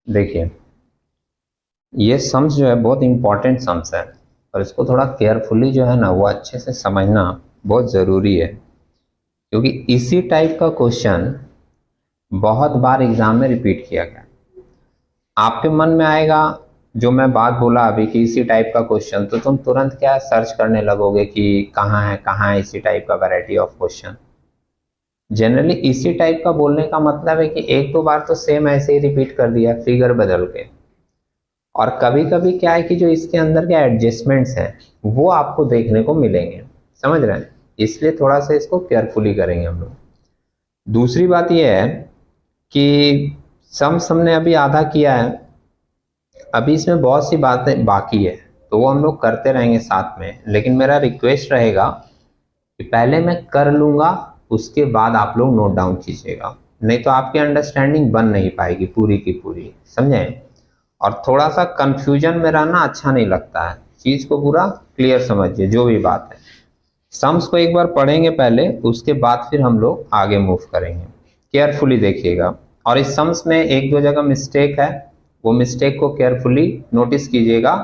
देखिए, ये सम्स जो है बहुत इंपॉर्टेंट सम्स है और इसको थोड़ा केयरफुली जो है ना वो अच्छे से समझना बहुत ज़रूरी है, क्योंकि इसी टाइप का क्वेश्चन बहुत बार एग्जाम में रिपीट किया गया। आपके मन में आएगा जो मैं बात बोला अभी कि इसी टाइप का क्वेश्चन, तो तुम तुरंत क्या सर्च करने लगोगे कि कहाँ है इसी टाइप का वैरायटी ऑफ क्वेश्चन। जनरली इसी टाइप का बोलने का मतलब है कि एक दो बार तो सेम ऐसे ही रिपीट कर दिया फिगर बदल के, और कभी कभी क्या है कि जो इसके अंदर के एडजस्टमेंट्स हैं वो आपको देखने को मिलेंगे, समझ रहे हैं। इसलिए थोड़ा सा इसको केयरफुली करेंगे हम लोग। दूसरी बात यह है कि सम्स हमने अभी आधा किया है, अभी इसमें बहुत सी बातें बाकी है, तो वो हम लोग करते रहेंगे साथ में। लेकिन मेरा रिक्वेस्ट रहेगा कि पहले मैं कर लूँगा, उसके बाद आप लोग नोट डाउन कीजिएगा, नहीं तो आपकी अंडरस्टैंडिंग बन नहीं पाएगी पूरी की पूरी, समझें। और थोड़ा सा कंफ्यूजन में रहना अच्छा नहीं लगता है, चीज़ को पूरा क्लियर समझिए जो भी बात है। सम्स को एक बार पढ़ेंगे पहले, उसके बाद फिर हम लोग आगे मूव करेंगे। केयरफुली देखिएगा, और इस सम्स में एक दो जगह मिस्टेक है, वो मिस्टेक को केयरफुली नोटिस कीजिएगा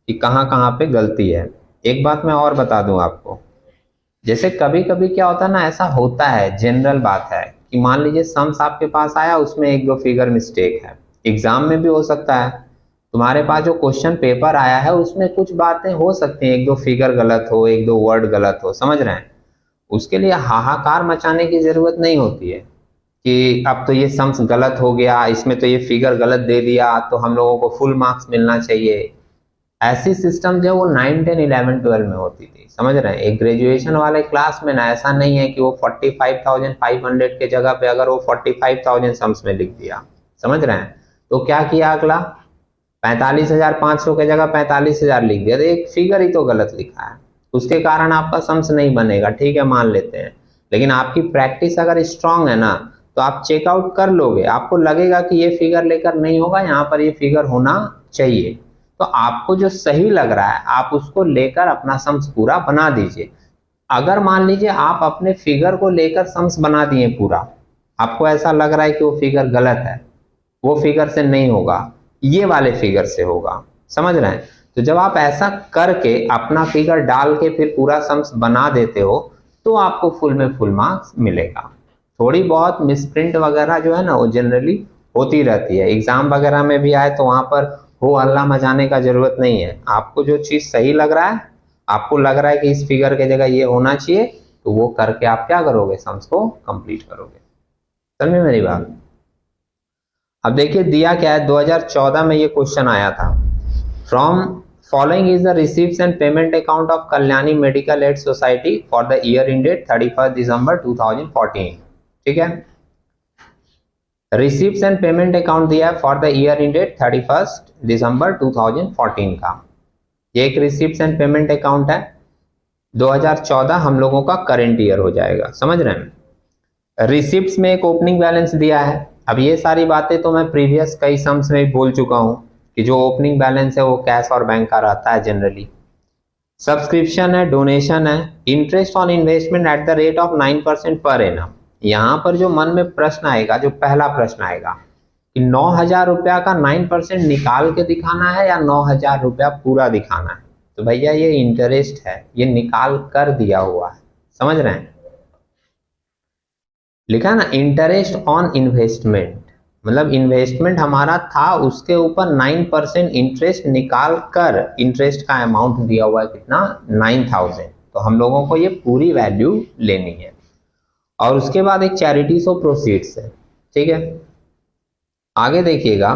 कि कहाँ कहाँ पे गलती है। एक बात मैं और बता दूं आपको, जैसे कभी कभी क्या होता है ना, ऐसा होता है, जनरल बात है कि मान लीजिए सम्स आपके पास आया, उसमें एक दो फिगर मिस्टेक है, एग्जाम में भी हो सकता है। तुम्हारे पास जो क्वेश्चन पेपर आया है उसमें कुछ बातें हो सकती हैं, एक दो फिगर गलत हो, एक दो वर्ड गलत हो, समझ रहे हैं। उसके लिए हाहाकार मचाने की जरूरत नहीं होती है कि अब तो ये सम्स गलत हो गया, इसमें तो ये फिगर गलत दे दिया तो हम लोगों को फुल मार्क्स मिलना चाहिए। ऐसी सिस्टम जो वो 9, 10, 11, 12 में होती थी, समझ रहे हैं। एक ग्रेजुएशन वाले क्लास में ना ऐसा नहीं है कि वो 45,500 के जगह पे अगर वो 45,000 सम्स में लिख दिया, समझ रहे हैं, तो क्या किया अगला, 45,500 के जगह 45,000 लिख दिया, तो एक फिगर ही तो गलत लिखा है, उसके कारण आपका सम्स नहीं बनेगा, ठीक है मान लेते हैं। लेकिन आपकी प्रैक्टिस अगर स्ट्रांग है ना, तो आप चेकआउट कर लोगे, आपको लगेगा कि ये फिगर लेकर नहीं होगा, यहाँ पर ये फिगर होना चाहिए, तो आपको जो सही लग रहा है आप उसको लेकर अपना सम्स पूरा बना दीजिए। अगर मान लीजिए आप अपने फिगर को लेकर सम्स बना दिए पूरा, आपको ऐसा लग रहा है कि वो फिगर गलत है, वो फिगर से नहीं होगा, ये वाले फिगर से होगा, समझ रहे हैं। तो जब आप ऐसा करके अपना फिगर डाल के फिर पूरा सम्स बना देते हो, तो आपको फुल में फुल मार्क्स मिलेगा। थोड़ी बहुत मिसप्रिंट वगैरह जो है ना वो जनरली होती रहती है, एग्जाम वगैरह में भी आए तो वहां पर हो हल्ला मचाने का जरूरत नहीं है। आपको जो चीज सही लग रहा है, आपको लग रहा है कि इस फिगर की जगह ये होना चाहिए, तो वो करके आप क्या करोगे, सम्स को कंप्लीट करोगे। समझे मेरी बात। अब देखिए दिया क्या है, 2014 में ये क्वेश्चन आया था, from following is the receives and payment account of Kalyani medical aid society for the year ended 31 December 2014। ठीक है, रिसीप्ट्स एंड पेमेंट अकाउंट दिया है for the year ended 31 December 2014 का। ये एक रिसीप्ट्स एंड पेमेंट अकाउंट है, 2014 हम लोगों का करंट ईयर हो जाएगा, समझ रहे हैं। रिसीप्ट्स में एक ओपनिंग बैलेंस दिया है। अब ये सारी बातें तो मैं प्रीवियस कई सम्स में बोल चुका हूं कि जो ओपनिंग बैलेंस है वो कैश और बैंक का रहता है जनरली। सब्सक्रिप्शन है, डोनेशन है, interest on investment at the rate of 9% per annum. यहां पर जो मन में प्रश्न आएगा, जो पहला प्रश्न आएगा कि 9,000 रुपया का 9% निकाल के दिखाना है या 9,000 रुपया पूरा दिखाना है, तो भैया ये इंटरेस्ट है, ये निकाल कर दिया हुआ है, समझ रहे हैं। लिखा ना इंटरेस्ट ऑन इन्वेस्टमेंट, मतलब इन्वेस्टमेंट हमारा था, उसके ऊपर 9% इंटरेस्ट निकाल कर, इंटरेस्ट का अमाउंट दिया हुआ है कितना, 9,000, तो हम लोगों को ये पूरी वैल्यू लेनी है। और उसके बाद एक चैरिटीज ऑफ प्रोसीड्स है, ठीक है। आगे देखिएगा,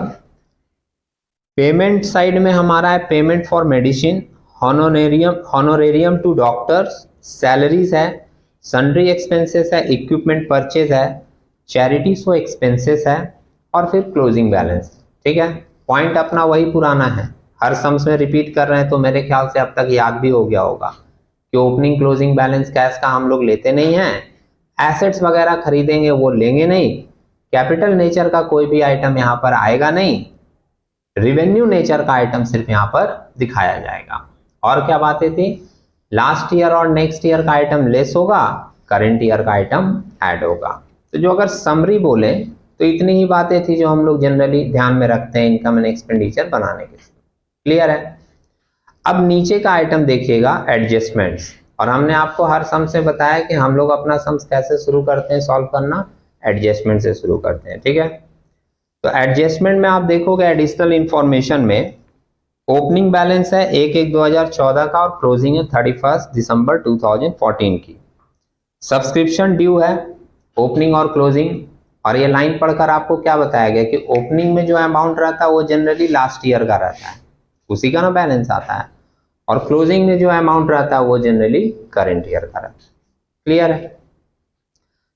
पेमेंट साइड में हमारा है payment for medicine, honorarium to doctors, salaries है, सन्ड्री एक्सपेंसेस है, इक्विपमेंट परचेज है, चैरिटीज फॉर एक्सपेंसेस है, और फिर क्लोजिंग बैलेंस। ठीक है, पॉइंट अपना वही पुराना है, हर सम्स में रिपीट कर रहे हैं, तो मेरे ख्याल से अब तक याद भी हो गया होगा कि ओपनिंग क्लोजिंग बैलेंस कैश का हम लोग लेते नहीं हैं, एसेट्स वगैरह खरीदेंगे वो लेंगे नहीं, कैपिटल नेचर का कोई भी आइटम यहाँ पर आएगा नहीं, रिवेन्यू नेचर का आइटम सिर्फ यहाँ पर दिखाया जाएगा। और क्या बातें थी, लास्ट ईयर और नेक्स्ट ईयर का आइटम लेस होगा, करंट ईयर का आइटम ऐड होगा। तो जो अगर समरी बोले तो इतनी ही बातें थी जो हम लोग जनरली ध्यान में रखते हैं इनकम एंड एक्सपेंडिचर बनाने के लिए। क्लियर है? अब नीचे का आइटम देखिएगा, एडजस्टमेंट्स। और हमने आपको हर सम से बताया कि हम लोग अपना सम्स कैसे शुरू करते हैं सॉल्व करना, एडजस्टमेंट से शुरू करते हैं। ठीक है, तो एडजस्टमेंट में आप देखोगे एडिशनल इंफॉर्मेशन में ओपनिंग बैलेंस है 1/1/2014 का और क्लोजिंग है 31 दिसंबर 2014 की। सब्सक्रिप्शन ड्यू है ओपनिंग और क्लोजिंग, और ये लाइन पढ़कर आपको क्या बताया गया कि ओपनिंग में जो अमाउंट रहता है वो जनरली लास्ट ईयर का रहता है, उसी का ना बैलेंस आता है, और क्लोजिंग में जो अमाउंट रहता है वो जनरली करंट ईयर का रहता है। क्लियर है?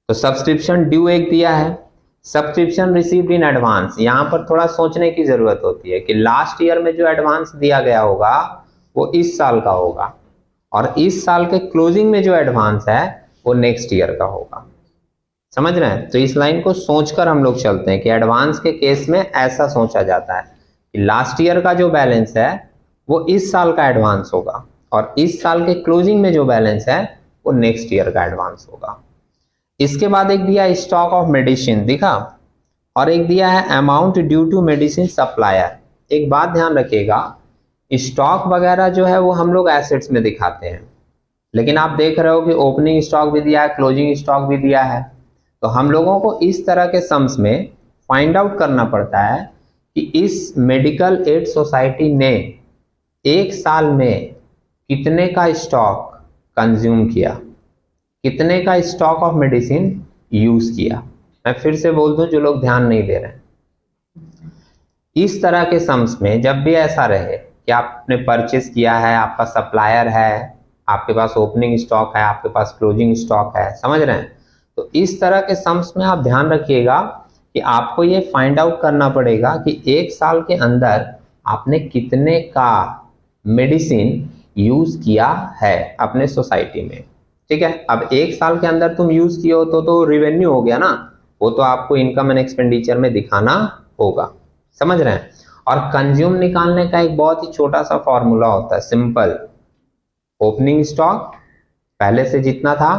तो सब्सक्रिप्शन ड्यू एक दिया है, सब्सक्रिप्शन रिसीव्ड इन एडवांस। यहां पर थोड़ा सोचने की जरूरत होती है कि लास्ट ईयर में जो एडवांस दिया गया होगा वो इस साल का होगा, और इस साल के क्लोजिंग में जो एडवांस है वो नेक्स्ट ईयर का होगा। समझ रहे हैं? तो इस लाइन को सोचकर हम लोग चलते हैं कि एडवांस के केस में ऐसा सोचा जाता है कि लास्ट ईयर का जो बैलेंस है वो इस साल का एडवांस होगा, और इस साल के क्लोजिंग में जो बैलेंस है वो नेक्स्ट ईयर का एडवांस होगा। इसके बाद एक दिया स्टॉक ऑफ मेडिसिन दिखा, और एक दिया है amount due to medicine supplier. एक बात ध्यान रखिएगा, स्टॉक वगैरह जो है वो हम लोग एसेट्स में दिखाते हैं, लेकिन आप देख रहे हो कि ओपनिंग स्टॉक भी दिया है, क्लोजिंग स्टॉक भी दिया है। तो हम लोगों को इस तरह के सम्स में फाइंड आउट करना पड़ता है कि इस मेडिकल एड सोसाइटी ने एक साल में कितने का स्टॉक कंज्यूम किया, कितने का स्टॉक ऑफ मेडिसिन यूज किया। मैं फिर से बोल दूं जो लोग ध्यान नहीं दे रहे हैं, इस तरह के सम्स में जब भी ऐसा रहे कि आपने परचेस किया है, आपका सप्लायर है, आपके पास ओपनिंग स्टॉक है, आपके पास क्लोजिंग स्टॉक है, समझ रहे हैं, तो इस तरह के सम्स में आप ध्यान रखिएगा कि आपको ये फाइंड आउट करना पड़ेगा कि एक साल के अंदर आपने कितने का मेडिसिन यूज किया है अपने सोसाइटी में। ठीक है, अब एक साल के अंदर तुम यूज किए हो तो रिवेन्यू हो गया ना, वो तो आपको इनकम एंड एक्सपेंडिचर में दिखाना होगा। समझ रहे हैं? और कंज्यूम निकालने का एक बहुत ही छोटा सा फॉर्मूला होता है, सिंपल, ओपनिंग स्टॉक पहले से जितना था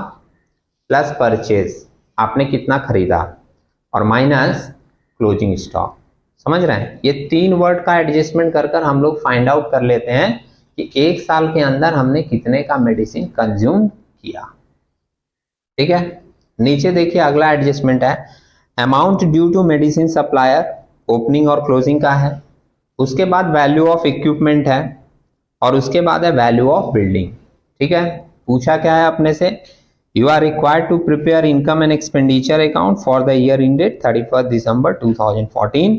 प्लस परचेज आपने कितना खरीदा और माइनस क्लोजिंग स्टॉक। समझ रहे हैं? ये तीन वर्ड का एडजस्टमेंट कर कर हम लोग फाइंड आउट कर लेते हैं कि एक साल के अंदर हमने कितने का मेडिसिन कंज्यूम किया। ठीक है, नीचे देखिए अगला एडजस्टमेंट है amount due to medicine supplier, opening और क्लोजिंग का है। उसके बाद वैल्यू ऑफ इक्विपमेंट है, और उसके बाद है वैल्यू ऑफ बिल्डिंग। ठीक है, पूछा क्या है अपने से, you are required to prepare income and expenditure account for the year ended 31 December 2014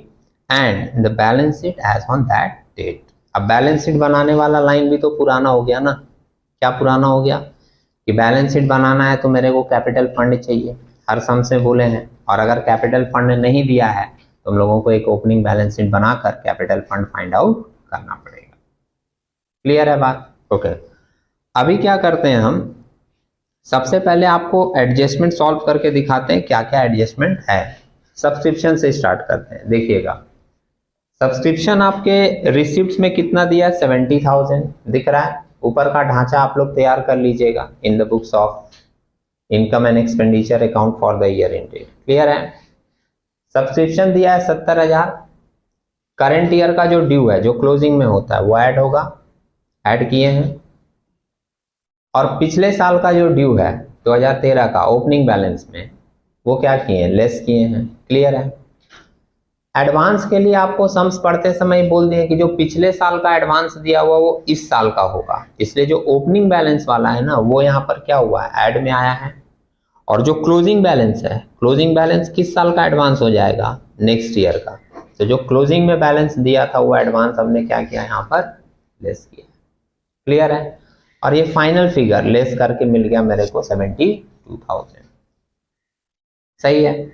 and the balance sheet as on that date. अब बैलेंस शीट बनाने वाला लाइन भी तो पुराना हो गया ना। क्या पुराना हो गया कि बैलेंस शीट बनाना है तो मेरे को कैपिटल फंड चाहिए, हर सम से बोले हैं, और अगर कैपिटल फंड नहीं दिया है तो हम लोगों को एक ओपनिंग बैलेंस शीट बनाकर कैपिटल फंड फाइंड आउट करना पड़ेगा। क्लियर है बात? ओके, अभी क्या करते हैं हम, सबसे पहले आपको एडजस्टमेंट सॉल्व करके दिखाते हैं क्या क्या एडजस्टमेंट है। सब्सक्रिप्शन से स्टार्ट करते हैं। देखिएगा सब्सक्रिप्शन आपके रिसिप्ट्स में कितना दिया, 70,000 दिख रहा है। ऊपर का ढांचा आप लोग तैयार कर लीजिएगा in the books of income and expenditure account for the year ended. Clear है? सब्सक्रिप्शन दिया है 70,000। करंट ईयर का जो ड्यू है, जो क्लोजिंग में होता है, वो ऐड होगा, ऐड किए हैं। और पिछले साल का जो ड्यू है 2013 का ओपनिंग बैलेंस में, वो क्या किए हैं, लेस किए हैं। क्लियर है? एडवांस के लिए आपको सम्स पढ़ते समय बोल दिए कि जो पिछले साल का एडवांस दिया हुआ वो इस साल का होगा, इसलिए जो ओपनिंग बैलेंस वाला है ना वो यहाँ पर क्या हुआ है, ऐड में आया है। और जो क्लोजिंग बैलेंस है, क्लोजिंग बैलेंस किस साल का एडवांस हो जाएगा, नेक्स्ट ईयर का। तो जो क्लोजिंग में बैलेंस दिया था वो एडवांस हमने क्या किया, यहाँ पर लेस किया। क्लियर है? और ये फाइनल फिगर लेस करके मिल गया मेरे को 72,000। सही है?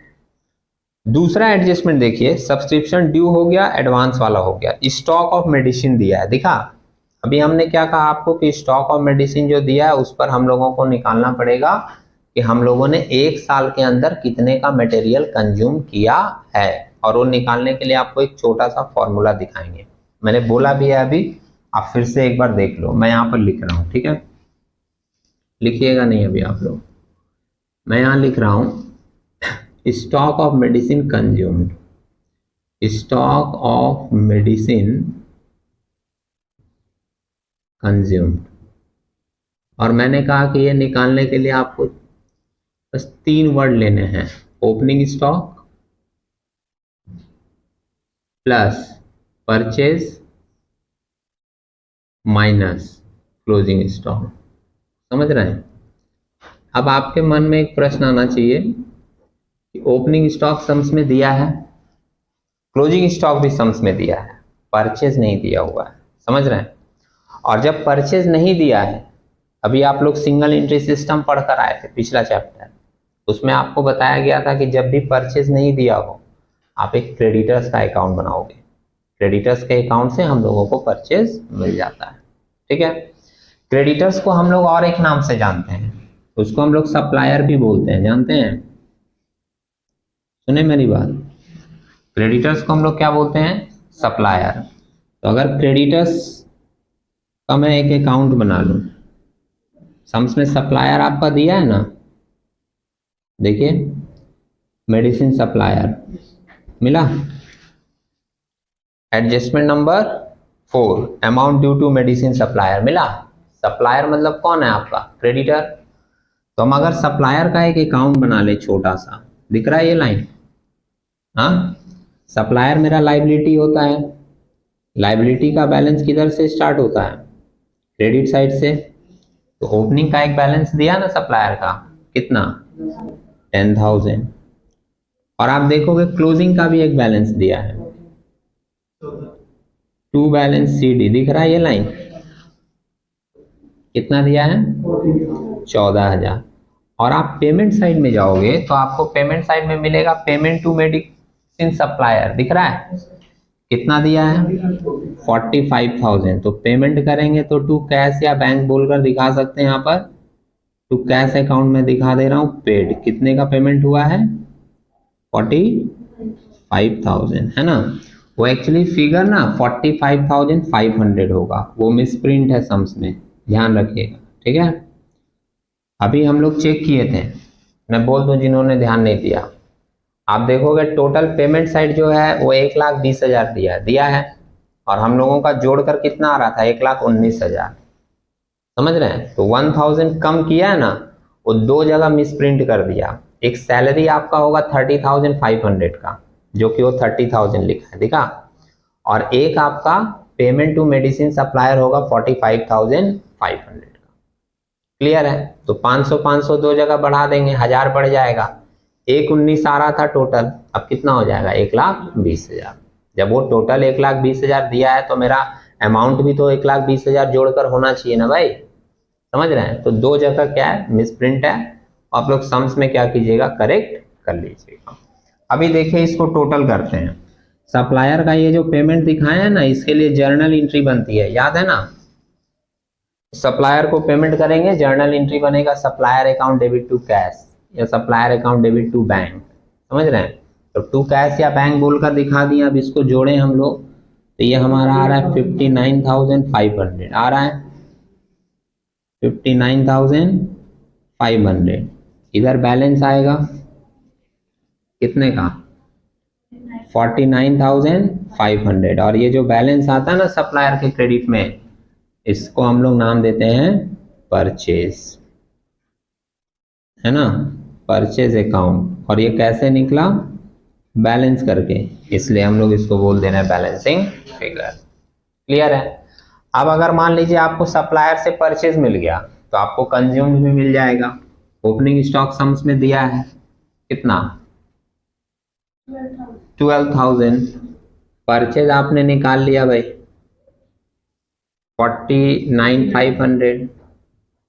दूसरा एडजस्टमेंट देखिए, सब्सक्रिप्शन ड्यू हो गया, एडवांस वाला हो गया। स्टॉक ऑफ मेडिसिन दिया है, दिखा अभी हमने क्या कहा आपको कि स्टॉक ऑफ मेडिसिन जो दिया है उस पर हम लोगों को निकालना पड़ेगा कि हम लोगों ने एक साल के अंदर कितने का मटेरियल कंज्यूम किया है। और वो निकालने के लिए आपको एक छोटा सा फॉर्मूला दिखाएंगे, मैंने बोला भी है अभी, आप फिर से एक बार देख लो। मैं यहाँ पर लिख रहा हूँ, ठीक है, लिखिएगा नहीं अभी आप लोग, मैं यहाँ लिख रहा हूँ stock of medicine consumed, stock of medicine consumed. और मैंने कहा कि ये निकालने के लिए आपको बस 3 वर्ड लेने हैं, opening stock plus purchase minus closing stock. समझ रहे हैं? अब आपके मन में एक प्रश्न आना चाहिए कि ओपनिंग स्टॉक सम्स में दिया है, क्लोजिंग स्टॉक भी सम्स में दिया है, परचेज नहीं दिया हुआ है। समझ रहे हैं? और जब परचेज नहीं दिया है, अभी आप लोग सिंगल एंट्री सिस्टम पढ़कर आए थे पिछला चैप्टर, उसमें आपको बताया गया था कि जब भी परचेज नहीं दिया हो आप एक क्रेडिटर्स का अकाउंट बनाओगे, क्रेडिटर्स के अकाउंट से हम लोगों को परचेज मिल जाता है। ठीक है? क्रेडिटर्स को हम लोग और एक नाम से जानते हैं, उसको हम लोग सप्लायर भी बोलते हैं, जानते हैं? सुने मेरी बात? क्रेडिटर्स को हम लोग क्या बोलते हैं? सप्लायर। तो अगर क्रेडिटर्स का मैं एक अकाउंट बना लूं, सम्स में सप्लायर आपका दिया है ना, देखिए मेडिसिन सप्लायर मिला, adjustment number 4 amount due to medicine supplier मिला। सप्लायर मतलब कौन है आपका? क्रेडिटर। तो हम अगर सप्लायर का एक अकाउंट बना ले छोटा सा, दिख रहा है ये लाइन? हाँ, सप्लायर मेरा लाइबिलिटी होता है, लाइबिलिटी का बैलेंस किधर से स्टार्ट होता है? क्रेडिट साइड से। तो ओपनिंग का एक बैलेंस दिया ना सप्लायर का, कितना? 10,000। और आप देखोगे क्लोजिंग का भी एक बैलेंस दिया है, टू बैलेंस CD, दिख रहा है ये लाइन? कितना दिया है? 14,000। और आप पेमेंट साइड में जाओगे तो आपको पेमेंट साइड में मिलेगा पेमेंट टू मेडिसिन सप्लायर, दिख रहा है? कितना दिया है? 45,000। तो पेमेंट करेंगे तो टू कैश या बैंक बोलकर दिखा सकते हैं। यहाँ पर टू कैश अकाउंट में दिखा दे रहा हूं, पेड। कितने का पेमेंट हुआ है? 45,000, है ना? वो एक्चुअली फिगर ना 45,500 होगा, वो मिसप्रिंट है सम्स में, ध्यान रखिएगा। ठीक है? अभी हम लोग चेक किए थे, मैं बोल दूं जिन्होंने ध्यान नहीं दिया, आप देखोगे टोटल पेमेंट साइड जो है वो 1,20,000 दिया है, और हम लोगों का जोड़कर कितना आ रहा था? 1,19,000। समझ रहे हैं? तो 1,000 कम किया है ना, वो 2 जगह मिसप्रिंट कर दिया। एक सैलरी आपका होगा 30,500 का, जो कि वो 30,000 लिखा है, दिखा? और एक आपका पेमेंट टू मेडिसिन सप्लायर होगा 45,500 का। क्लियर है? तो 500 2 जगह बढ़ा देंगे, 1000 बढ़ जाएगा। 1,19 आ रहा था टोटल, अब कितना हो जाएगा? 1,20,000। जब वो टोटल 1,20,000 दिया है तो मेरा अमाउंट भी तो 1,20,000 जोड़कर होना चाहिए ना भाई। समझ रहे हैं? तो 2 जगह क्या है? मिसप्रिंट है। आप लोग सम्स में क्या कीजिएगा? करेक्ट कर लीजिएगा। अभी देखिए इसको टोटल करते हैं। सप्लायर का ये जो पेमेंट दिखाया है ना, इसके लिए जर्नल एंट्री बनती है, याद है ना? सप्लायर को पेमेंट करेंगे, जर्नल एंट्री बनेगा supplier account debit to cash या supplier account debit to bank. समझ रहे हैं? तो टू कैश या बैंक बोलकर दिखा दिया। अब इसको जोड़े हम लोग तो ये हमारा आ रहा है 59,500 आ रहा है, 59,500। इधर बैलेंस आएगा कितने का? 49,500। और ये जो बैलेंस आता है ना सप्लायर के क्रेडिट में, इसको हम लोग नाम देते हैं परचेज, है ना? Purchase account. और ये कैसे निकला? बैलेंस करके, इसलिए हम लोग इसको बोल दे रहे हैं बैलेंसिंग फिगर। क्लियर है? अब अगर मान लीजिए आपको सप्लायर से परचेज मिल गया तो आपको कंज्यूम्ड भी मिल जाएगा। ओपनिंग स्टॉक सम्स में दिया है कितना? 12,000। परचेज आपने निकाल लिया भाई 49,500,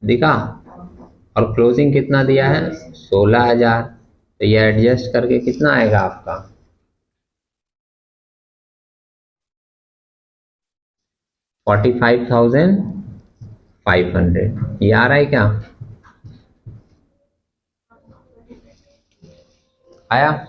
दिखा? और क्लोजिंग कितना दिया है? 16,000। तो ये एडजस्ट करके कितना आएगा आपका? 45,500। ये आ रहा है क्या? आया?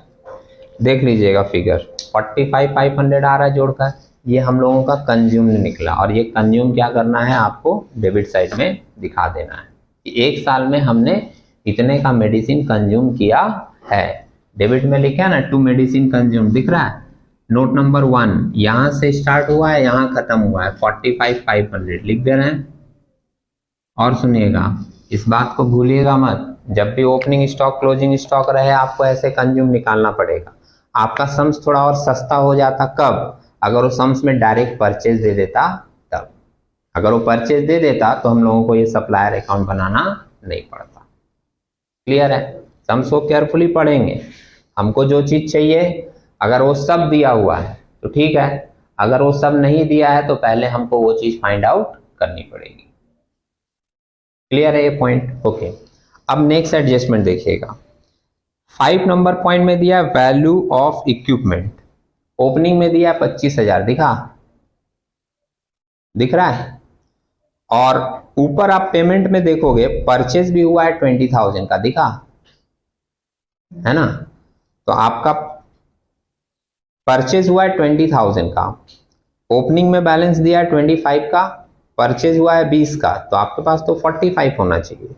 देख लीजिएगा फिगर, 45,500 आ रहा है जोड़कर। ये हम लोगों का कंज्यूम निकला, और ये कंज्यूम क्या करना है? आपको डेबिट साइड में दिखा देना है कि 1 साल में हमने इतने का मेडिसिन कंज्यूम किया है। डेबिट में लिखा है ना टू मेडिसिन कंज्यूम, दिख रहा है। नोट नंबर 1 यहां से स्टार्ट हुआ है, यहां खत्म हुआ है, 45,500 लिख दे रहे हैं। और सुनिएगा, इस बात को भूलिएगा मत, जब भी ओपनिंग स्टॉक क्लोजिंग स्टॉक रहे आपको ऐसे कंज्यूम निकालना पड़ेगा। आपका सम्स थोड़ा और सस्ता हो जाता कब? अगर वो सम्स में डायरेक्ट परचेज दे देता तब। अगर वो परचेज दे देता तो हम लोगों को ये सप्लायर अकाउंट बनाना नहीं पड़ता। क्लियर है? सम्स को केयरफुली पढ़ेंगे। हमको जो चीज चाहिए अगर वो सब दिया हुआ है तो ठीक है, अगर वो सब नहीं दिया है तो पहले हमको वो चीज फाइंड आउट करनी पड़ेगी। क्लियर है ये पॉइंट? ओके। अब नेक्स्ट एडजस्टमेंट देखिएगा। 5 नंबर पॉइंट में दिया वैल्यू ऑफ इक्विपमेंट, ओपनिंग में दिया 25,000, दिख रहा है। और ऊपर आप पेमेंट में देखोगे परचेज भी हुआ है 20,000 का, दिखा है ना। तो आपका परचेज हुआ है 20,000 का, ओपनिंग में बैलेंस दिया है 25 का, परचेज हुआ है 20 का, तो आपके पास तो 45 होना चाहिए।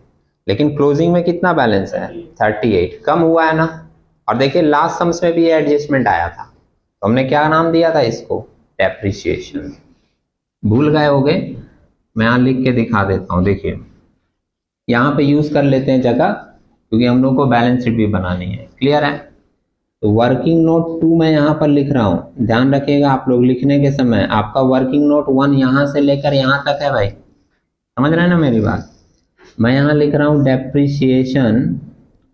लेकिन क्लोजिंग में कितना बैलेंस है? 38, कम हुआ है ना। और देखिए लास्ट सम्स में भी ये एडजस्टमेंट आया था, तो हमने क्या नाम दिया था इसको? डेप्रिसिएशन। भूल गए होगे? मैं यहां लिख के दिखा देता हूं। देखिए यहां पे यूज कर लेते हैं जगह, क्योंकि हम लोग को बैलेंस शीट भी बनानी है। क्लियर है? तो वर्किंग नोट 2 मैं यहाँ पर लिख रहा हूँ, ध्यान रखिएगा आप लोग लिखने के समय। आपका वर्किंग नोट 1 यहाँ से लेकर यहाँ तक है भाई, समझ रहे हैं ना मेरी बात। मैं यहाँ लिख रहा हूँ डेप्रिसिएशन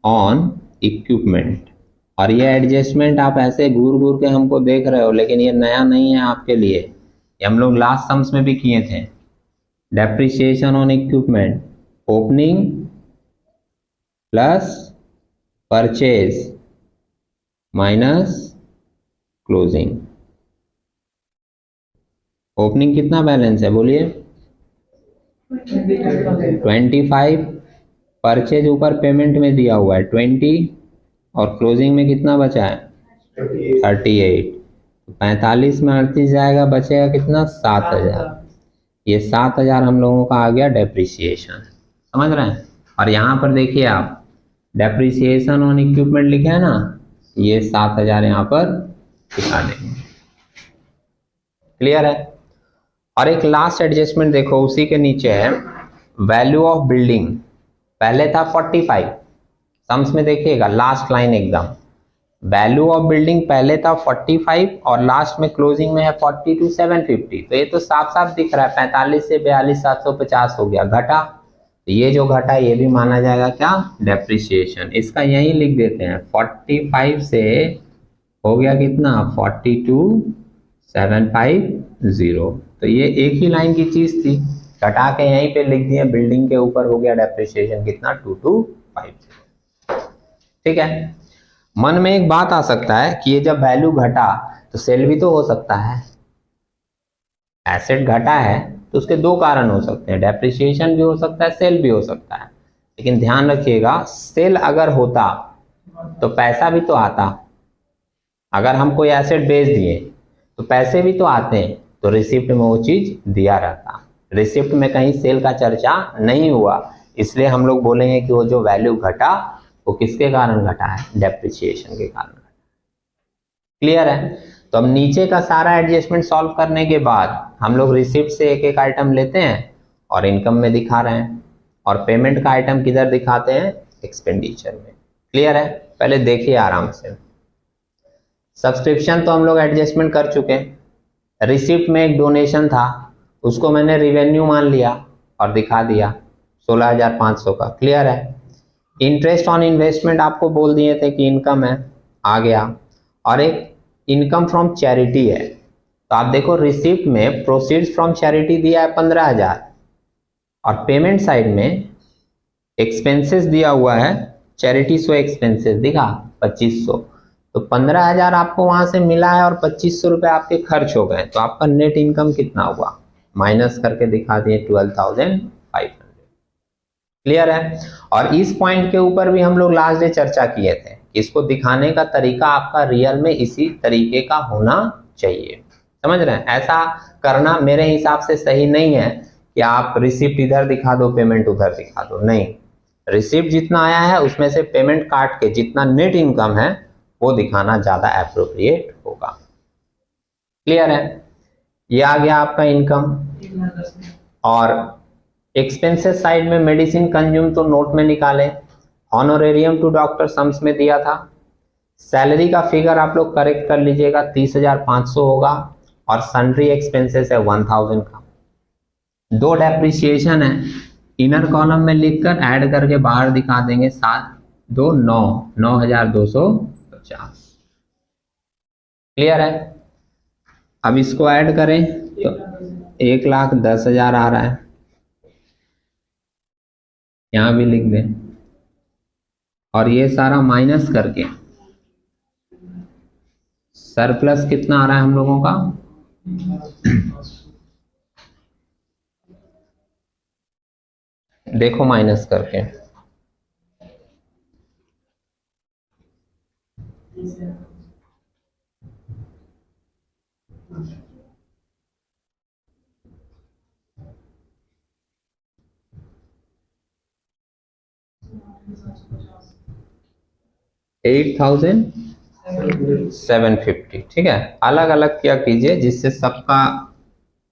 ऑन इक्विपमेंट, और ये एडजस्टमेंट आप ऐसे घूर घूर के हमको देख रहे हो, लेकिन ये नया नहीं है आपके लिए, ये हम लोग लास्ट सम्स में भी किए थे। Depreciation on equipment, opening plus purchase minus closing. Opening कितना बैलेंस है बोलिए? 25, परचेज ऊपर पेमेंट में दिया हुआ है 20, और क्लोजिंग में कितना बचा है? 38। 45 में 38 जाएगा, बचेगा कितना? 7,000। ये 7,000 हम लोगों का आ गया डेप्रिसिएशन, समझ रहे हैं। और यहाँ पर देखिए आप डेप्रिसिएशन ऑन इक्विपमेंट लिखे है ना, ये 7,000 यहाँ पर दिखा देंगे। क्लियर है? और एक लास्ट एडजस्टमेंट देखो, उसी के नीचे है वैल्यू ऑफ बिल्डिंग। पहले था 45, सम्स में देखिएगा लास्ट लाइन एकदम, वैल्यू ऑफ बिल्डिंग पहले था 45 और लास्ट में क्लोजिंग में है 42,750। तो ये तो साफ साफ दिख रहा है 45 से 42,750 हो गया, घटा। तो ये जो घटा ये भी माना जाएगा क्या? डेप्रिसिएशन। इसका यही लिख देते हैं, 45 से हो गया कितना? 42,750। तो ये एक ही लाइन की चीज थी, घटा के यहीं पे लिख दिए, बिल्डिंग के ऊपर हो गया डेप्रिसिएशन कितना? 2250। ठीक है। मन में एक बात आ सकता है कि ये जब वैल्यू घटा तो सेल भी तो हो सकता है। एसेट घटा है तो उसके दो कारण हो सकते हैं, डेप्रिसिएशन भी हो सकता है, सेल भी हो सकता है। लेकिन ध्यान रखिएगा, सेल अगर होता तो पैसा भी तो आता। अगर हम कोई एसेट बेच दिए तो पैसे भी तो आते हैं, तो रिसिप्ट में वो चीज दिया रहता। रिसिप्ट में कहीं सेल का चर्चा नहीं हुआ, इसलिए हम लोग बोलेंगे कि वो जो वैल्यू घटा वो किसके कारण घटा है? डेप्रिसिएशन के कारण। क्लियर है? तो अब नीचे का सारा एडजस्टमेंट सॉल्व करने के बाद हम लोग रिसिप्ट से एक एक आइटम लेते हैं और इनकम में दिखा रहे हैं, और पेमेंट का आइटम किधर दिखाते हैं? एक्सपेंडिचर में। क्लियर है? पहले देखिए आराम से। सब्सक्रिप्शन तो हम लोग एडजस्टमेंट कर चुके हैं। रिसिप्ट में एक डोनेशन था, उसको मैंने रिवेन्यू मान लिया और दिखा दिया 16,500 का। क्लियर है? इंटरेस्ट ऑन इन्वेस्टमेंट आपको बोल दिए थे कि इनकम है, आ गया। और एक इनकम फ्रॉम चैरिटी है, तो आप देखो रिसिप्ट में प्रोसीड्स फ्रॉम चैरिटी दिया है 15,000, और पेमेंट साइड में एक्सपेंसेस दिया हुआ है, चैरिटी सो एक्सपेंसेस दिखा 2,500। तो 15,000 आपको वहां से मिला है और 2,500 रुपए आपके खर्च हो गए, तो आपका नेट इनकम कितना हुआ? माइनस करके दिखा दिए 12,500। क्लियर है? और इस पॉइंट के ऊपर भी हम लोग लास्ट डे चर्चा किए थे, इसको दिखाने का तरीका आपका रियल में इसी तरीके का होना चाहिए। समझ रहे हैं? ऐसा करना मेरे हिसाब से सही नहीं है कि आप रिसिप्ट इधर दिखा दो, पेमेंट उधर दिखा दो। नहीं, रिसिप्ट जितना आया है उसमें से पेमेंट काट के जितना नेट इनकम है वो दिखाना ज़्यादा एप्रोप्रिएट होगा। क्लियर है? ये आ गया आपका इनकम। और एक्सपेंसेस साइड में मेडिसिन कंज्यूम तो नोट में निकालें, ऑनोरेरियम टू डॉक्टर सम्स में दिया था। सैलरी का फिगर आप लोग करेक्ट कर लीजिएगा, 30,500 होगा, और सन्ड्री एक्सपेंसेस है 1000 का। 2 डेप्रिसिएशन है, इनर कॉलम में लिखकर ऐड करके बाहर दिखा देंगे, 7 2 9 9,250। क्लियर है? अब इसको ऐड करें तो 1,10,000 आ रहा है, यहां भी लिख दें, और ये सारा माइनस करके सरप्लस कितना आ रहा है हम लोगों का, देखो माइनस करके 8,750। ठीक है, अलग अलग क्या कीजिए जिससे सबका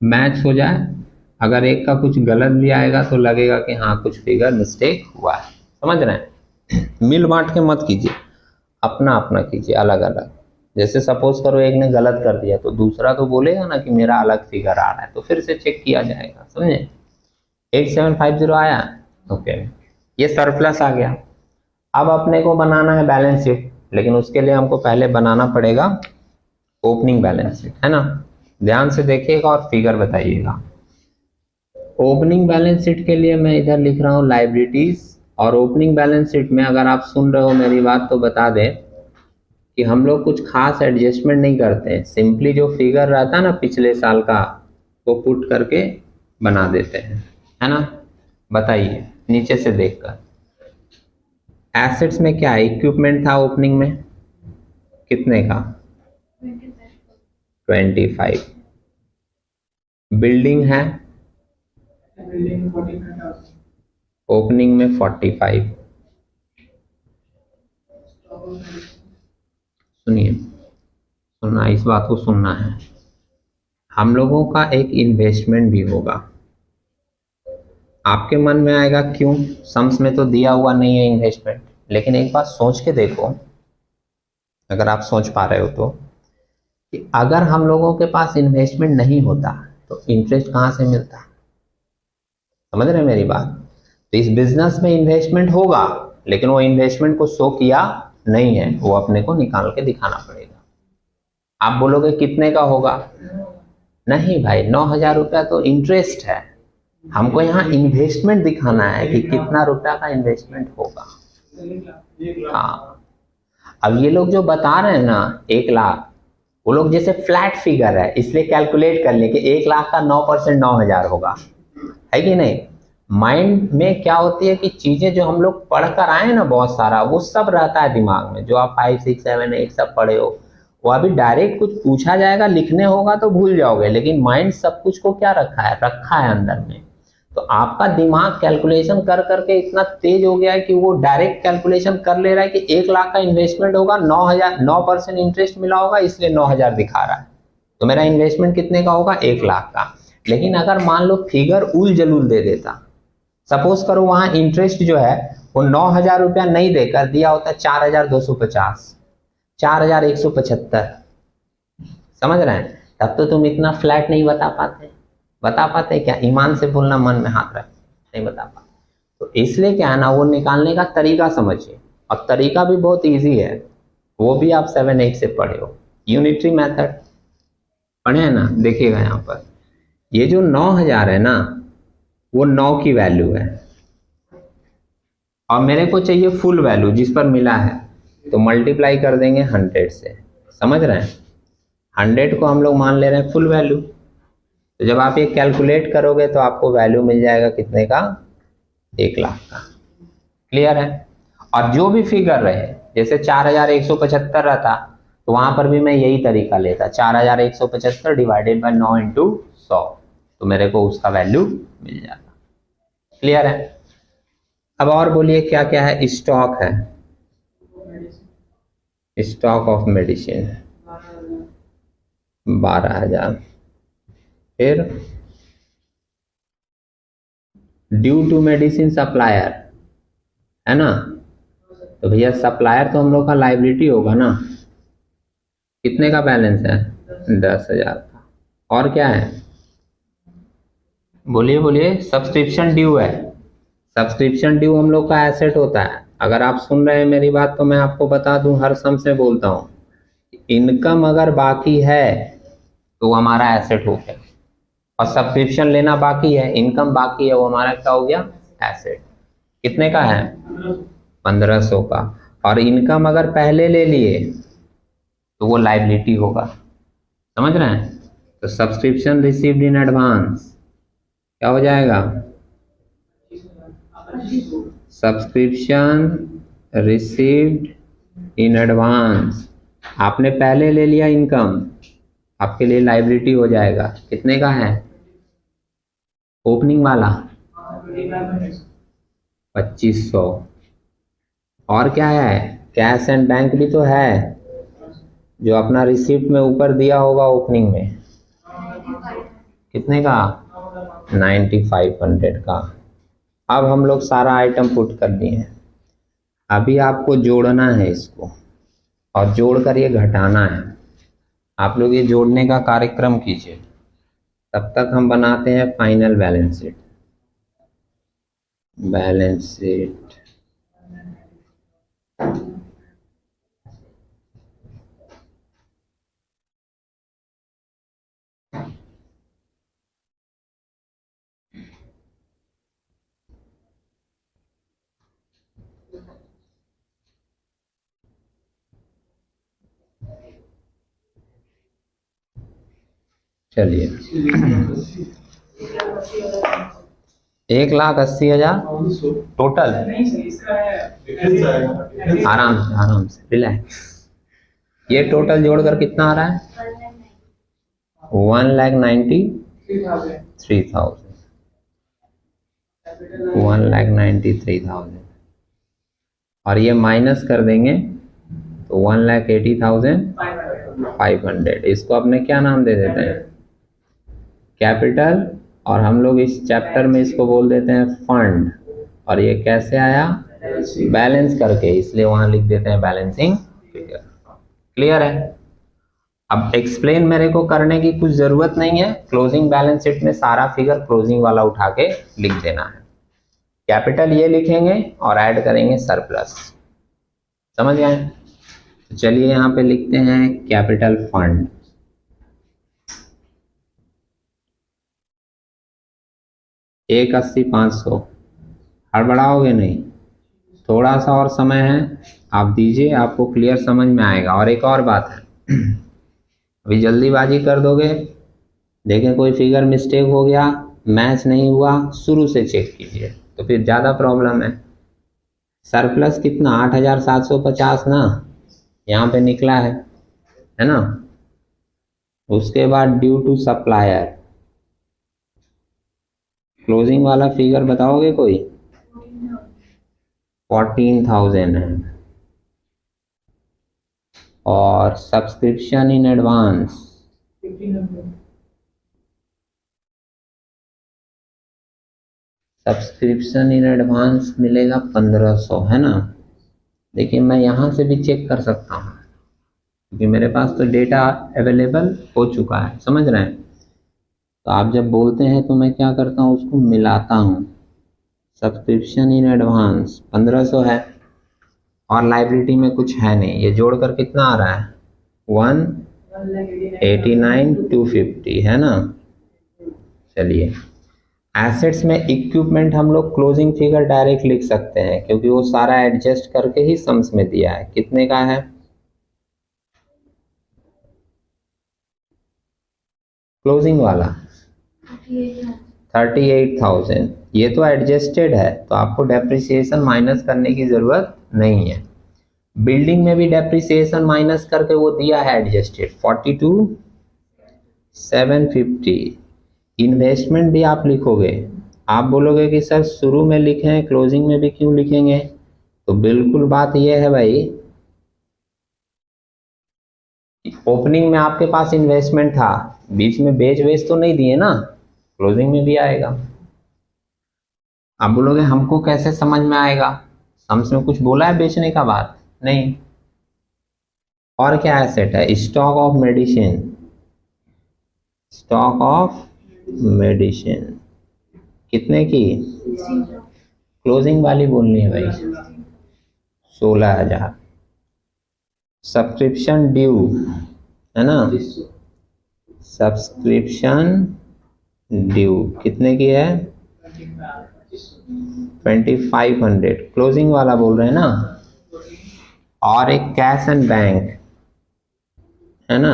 मैच हो जाए। अगर एक का कुछ गलत भी आएगा तो लगेगा कि हाँ कुछ फिगर मिस्टेक हुआ है, समझ रहे हैं? मिल बांट के मत कीजिए, अपना अपना कीजिए, अलग अलग। जैसे सपोज करो एक ने गलत कर दिया तो दूसरा तो बोलेगा ना कि मेरा अलग फिगर आ रहा है, तो फिर से चेक किया जाएगा, समझे? 8750 आया, ओके, ये सरप्लस आ गया। अब अपने को बनाना है बैलेंस शीट, लेकिन उसके लिए हमको पहले बनाना पड़ेगा ओपनिंग बैलेंस शीट, है ना? ध्यान से देखिएगा और फिगर बताइएगा। ओपनिंग बैलेंस शीट के लिए मैं इधर लिख रहा हूँ लाइबिलिटीज, और ओपनिंग बैलेंस शीट में अगर आप सुन रहे हो मेरी बात तो बता दें कि हम लोग कुछ खास एडजस्टमेंट नहीं करते हैं, सिंपली जो फिगर रहता है ना पिछले साल का वो पुट करके बना देते हैं, है ना? बताइए नीचे से देखकर। एसेट्स में क्या है? इक्विपमेंट था ओपनिंग में, कितने का? 25। बिल्डिंग है ओपनिंग में 45। सुनिए, सुनना, इस बात को सुनना है। हम लोगों का एक इन्वेस्टमेंट भी होगा। आपके मन में आएगा क्यों, सम्स में तो दिया हुआ नहीं है इन्वेस्टमेंट, लेकिन एक बात सोच के देखो, अगर आप सोच पा रहे हो तो, कि अगर हम लोगों के पास इन्वेस्टमेंट नहीं होता तो इंटरेस्ट कहाँ से मिलता? समझ रहे हैं मेरी बात? तो इस बिजनेस में इन्वेस्टमेंट होगा, लेकिन वो इन्वेस्टमेंट को शो किया नहीं है, वो अपने को निकाल के दिखाना पड़ेगा। आप बोलोगे कितने का होगा? नहीं भाई, 9,000 रुपया तो इंटरेस्ट है, हमको यहाँ इन्वेस्टमेंट दिखाना है कि कितना रुपया का इन्वेस्टमेंट होगा। हाँ, अब ये लोग जो बता रहे हैं ना 1 लाख, वो लोग जैसे फ्लैट फिगर है इसलिए कैलकुलेट कर ले कि 1 लाख का 9% 9,000 होगा, है कि नहीं? माइंड में क्या होती है कि चीजें जो हम लोग पढ़ कर आए ना बहुत सारा, वो सब रहता है दिमाग में, जो आप 5 6 7 8 सब पढ़े हो, वो अभी डायरेक्ट कुछ पूछा जाएगा लिखने होगा तो भूल जाओगे, लेकिन माइंड सब कुछ को क्या रखा है अंदर में। तो आपका दिमाग कैलकुलेशन कर करके इतना तेज हो गया है कि वो डायरेक्ट कैलकुलेशन कर ले रहा है कि 1 लाख का इन्वेस्टमेंट होगा, 9% इंटरेस्ट मिला होगा इसलिए 9,000 दिखा रहा है, तो मेरा इन्वेस्टमेंट कितने का होगा? 1 लाख का। लेकिन अगर मान लो फिगर उल जलूल दे देता, सपोज करो वहां इंटरेस्ट जो है वो 9,000 रुपया नहीं देकर दिया होता 4,250, 4,175, समझ रहे हैं? तब तो तुम इतना फ्लैट नहीं बता पाते क्या? ईमान से बोलना, मन में हाथ रख, नहीं बता पाते। तो इसलिए क्या है ना, वो निकालने का तरीका समझिए, और तरीका भी बहुत इजी है, वो भी आप 7 8 से पढ़े हो, यूनिटरी मेथड पढ़े हैं ना? देखिएगा यहाँ पर ये जो 9,000 है ना, वो 9 की वैल्यू है, और मेरे को चाहिए फुल वैल्यू जिस पर मिला है, तो मल्टीप्लाई कर देंगे 100 से, समझ रहे हैं? 100 को हम लोग मान ले रहे हैं फुल वैल्यू, तो जब आप ये कैलकुलेट करोगे तो आपको वैल्यू मिल जाएगा कितने का? 1 लाख का। क्लियर है? और जो भी फिगर रहे, जैसे 4,175 रहता तो वहां पर भी मैं यही तरीका लेता, 4,175 डिवाइडेड बाय 9 इंटू 100, तो मेरे को उसका वैल्यू मिल जाता। क्लियर है? अब और बोलिए क्या क्या है? स्टॉक है, स्टॉक ऑफ मेडिसिन 12,000। फिर ड्यू टू मेडिसिन सप्लायर है ना, तो भैया सप्लायर तो हम लोग का लाइबिलिटी होगा ना। कितने का बैलेंस है? 10,000 का। और क्या है? बोलिए बोलिए। सब्सक्रिप्शन ड्यू है। सब्सक्रिप्शन ड्यू हम लोग का एसेट होता है। अगर आप सुन रहे हैं मेरी बात तो मैं आपको बता दूं, हर सम से बोलता हूं, इनकम अगर बाकी है तो वो हमारा एसेट हो गया, और सब्सक्रिप्शन लेना बाकी है, इनकम बाकी है, वो हमारा क्या हो गया? एसेट। कितने का है? 1500 का। और इनकम अगर पहले ले लिए तो वो लाइबिलिटी होगा। समझ रहे हैं? तो सब्सक्रिप्शन रिसीव्ड इन एडवांस क्या हो जाएगा? सब्सक्रिप्शन रिसीव्ड इन एडवांस, आपने पहले ले लिया इनकम, आपके लिए लाइबिलिटी हो जाएगा। कितने का है? ओपनिंग वाला 2500। और क्या है? कैश एंड बैंक भी तो है, जो अपना रिसिप्ट में ऊपर दिया होगा ओपनिंग में। कितने का? 9500 का। अब हम लोग सारा आइटम पुट कर दिए हैं। अभी आपको जोड़ना है इसको, और जोड़कर ये घटाना है। आप लोग ये जोड़ने का कार्यक्रम कीजिए, तब तक हम बनाते हैं final balance sheet. Balance sheet चलिए 1,80,000 टोटल। आराम से रिलैक्स। ये टोटल जोड़कर कितना आ रहा है? 1,93,000। 1,93,000 और ये माइनस कर देंगे तो 1,80,500। इसको अपने क्या नाम दे देते हैं? कैपिटल। और हम लोग इस चैप्टर में इसको बोल देते हैं फंड। और ये कैसे आया? बैलेंस करके, इसलिए वहां लिख देते हैं बैलेंसिंग फिगर। क्लियर है? अब एक्सप्लेन मेरे को करने की कुछ जरूरत नहीं है। क्लोजिंग बैलेंस शीट में सारा फिगर क्लोजिंग वाला उठा के लिख देना है। कैपिटल ये लिखेंगे और ऐड करेंगे सरप्लस। समझ गए? तो चलिए यहाँ पे लिखते हैं कैपिटल फंड। एक 80,500। हड़बड़ाओगे नहीं, थोड़ा सा और समय है, आप दीजिए, आपको क्लियर समझ में आएगा। और एक और बात है, अभी जल्दीबाजी कर दोगे, देखें कोई फिगर मिस्टेक हो गया, मैच नहीं हुआ, शुरू से चेक कीजिए, तो फिर ज़्यादा प्रॉब्लम है। सरप्लस कितना? 8,750 ना, यहाँ पे निकला है ना। उसके बाद ड्यू टू सप्लायर, क्लोजिंग वाला फिगर बताओगे कोई? 14,000 है। और subscription in advance 1,500। Subscription in advance मिलेगा 1,500, है ना। देखिए मैं यहाँ से भी चेक कर सकता हूँ, क्योंकि मेरे पास तो डेटा अवेलेबल हो चुका है। समझ रहे हैं? तो आप जब बोलते हैं तो मैं क्या करता हूँ, उसको मिलाता हूँ। सब्सक्रिप्शन इन एडवांस 1,500 है, और लाइबिलिटी में कुछ है नहीं। ये जोड़कर कितना आ रहा है? 1,89,250, है ना। चलिए एसेट्स में इक्विपमेंट हम लोग क्लोजिंग फिगर डायरेक्ट लिख सकते हैं, क्योंकि वो सारा एडजस्ट करके ही सम्स में दिया है। कितने का है? क्लोजिंग वाला 38,000। ये तो एडजस्टेड है, तो आपको डेप्रिसिएशन माइनस करने की जरूरत नहीं है। बिल्डिंग में भी डेप्रिसिएशन माइनस करके वो दिया है एडजस्टेड 42,750। इन्वेस्टमेंट भी आप लिखोगे, आप बोलोगे कि सर शुरू में लिखें, क्लोजिंग में भी क्यों लिखेंगे? तो बिल्कुल बात यह है भाई, ओपनिंग में आपके पास इन्वेस्टमेंट था, बीच में बेच तो नहीं दिए ना, क्लोजिंग में भी आएगा। आप बोलोगे हमको कैसे समझ में आएगा, सम्स में कुछ बोला है बेचने का बात नहीं। और क्या एसेट है, stock of medicine, stock of medicine कितने की, क्लोजिंग वाली बोलनी है भाई, 16,000। सब्सक्रिप्शन ड्यू है ना, सब्सक्रिप्शन ड्यू कितने की है, 2500, क्लोजिंग वाला बोल रहे हैं ना। और एक कैश एंड बैंक है ना,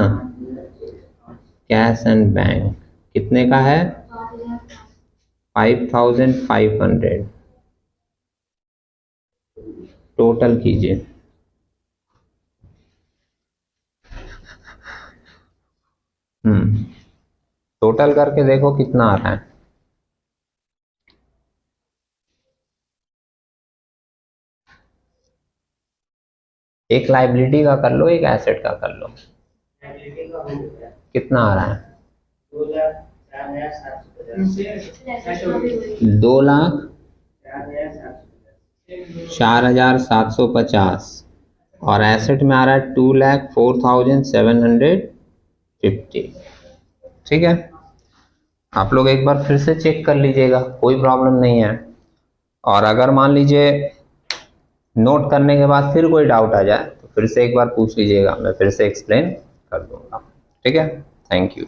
कैश एंड बैंक कितने का है, 5500, टोटल कीजिए। टोटल करके देखो कितना आ रहा है। एक लाइबिलिटी का कर लो, एक एसेट का कर लो, कितना आ रहा है, 2,04,750 और एसेट में आ रहा है 2,04,750। ठीक है, आप लोग एक बार फिर से चेक कर लीजिएगा, कोई प्रॉब्लम नहीं है। और अगर मान लीजिए नोट करने के बाद फिर कोई डाउट आ जाए तो फिर से एक बार पूछ लीजिएगा, मैं फिर से एक्सप्लेन कर दूंगा। ठीक है, थैंक यू।